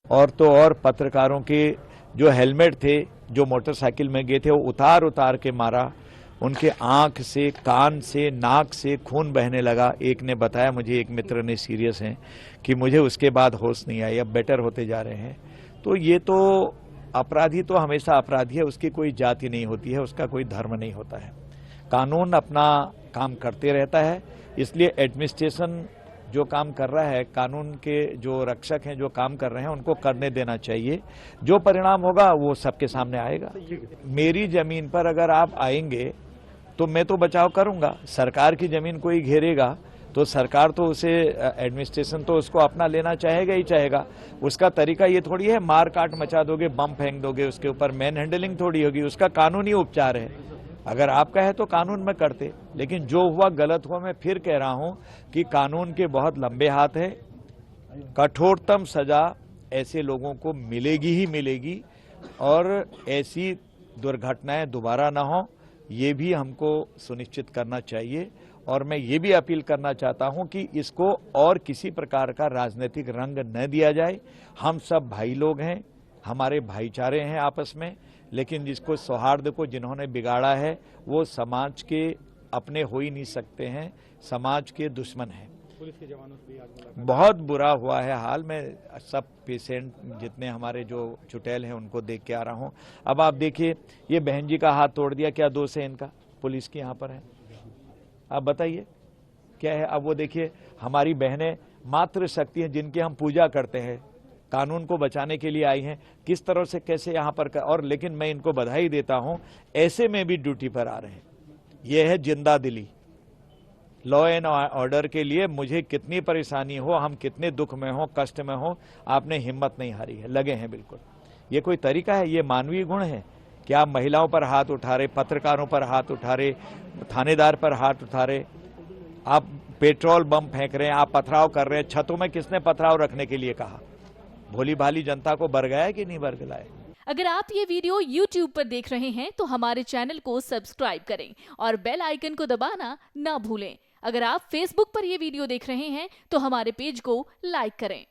और तो और पत्रकारों के जो हेलमेट थे, जो मोटरसाइकिल में गए थे, वो उतार उतार के मारा। उनके आंख से, कान से, नाक से खून बहने लगा। एक ने बताया मुझे, एक मित्र ने, सीरियस हैं, कि मुझे उसके बाद होश नहीं आई, अब बेटर होते जा रहे हैं। तो ये तो अपराधी तो हमेशा अपराधी है, उसकी कोई जाति नहीं होती है, उसका कोई धर्म नहीं होता है। कानून अपना काम करते रहता है, इसलिए एडमिनिस्ट्रेशन जो काम कर रहा है, कानून के जो रक्षक हैं जो काम कर रहे हैं, उनको करने देना चाहिए। जो परिणाम होगा वो सबके सामने आएगा। मेरी जमीन पर अगर आप आएंगे तो मैं तो बचाव करूंगा। सरकार की जमीन कोई घेरेगा तो सरकार तो उसे, एडमिनिस्ट्रेशन तो उसको अपना लेना चाहेगा ही चाहेगा। उसका तरीका ये थोड़ी है मार काट मचा दोगे, बम फेंक दोगे उसके ऊपर, मैन हैंडलिंग थोड़ी होगी। उसका कानूनी उपचार है। अगर आपका है तो कानून में करते, लेकिन जो हुआ गलत हुआ। मैं फिर कह रहा हूं कि कानून के बहुत लंबे हाथ है। कठोरतम सजा ऐसे लोगों को मिलेगी ही मिलेगी, और ऐसी दुर्घटनाएं दोबारा ना हो, ये भी हमको सुनिश्चित करना चाहिए। और मैं ये भी अपील करना चाहता हूं कि इसको और किसी प्रकार का राजनीतिक रंग न दिया जाए। हम सब भाई लोग हैं, हमारे भाईचारे हैं आपस में, लेकिन जिसको सौहार्द को जिन्होंने बिगाड़ा है वो समाज के अपने हो ही नहीं सकते हैं, समाज के दुश्मन हैं। पुलिस के जवानों से भी आज मुलाकात। बहुत बुरा हुआ है हाल। में सब पेशेंट जितने हमारे जो चुटैल हैं उनको देख के आ रहा हूं। अब आप देखिए, ये बहन जी का हाथ तोड़ दिया, क्या दोष है इनका? पुलिस की यहाँ पर है, आप बताइए क्या है? अब वो देखिए, हमारी बहनें मातृशक्ति हैं जिनकी हम पूजा करते हैं, कानून को बचाने के लिए आई हैं, किस तरह से कैसे यहाँ पर और लेकिन मैं इनको बधाई देता हूं, ऐसे में भी ड्यूटी पर आ रहे हैं। यह है जिंदा दिली। लॉ एंड ऑर्डर के लिए मुझे कितनी परेशानी हो, हम कितने दुख में हो, कष्ट में हो, आपने हिम्मत नहीं हारी है, लगे हैं बिल्कुल। ये कोई तरीका है? ये मानवीय गुण है कि आप महिलाओं पर हाथ उठा रहे, पत्रकारों पर हाथ उठा रहे, थानेदार पर हाथ उठा रहे, आप पेट्रोल बम फेंक रहे हैं, आप पथराव कर रहे हैं। छतों में किसने पथराव रखने के लिए कहा? भोली भाली जनता को बरगलाया कि नहीं बरगलाया? अगर आप ये वीडियो YouTube पर देख रहे हैं तो हमारे चैनल को सब्सक्राइब करें और बेल आइकन को दबाना ना भूलें। अगर आप Facebook पर ये वीडियो देख रहे हैं तो हमारे पेज को लाइक करें।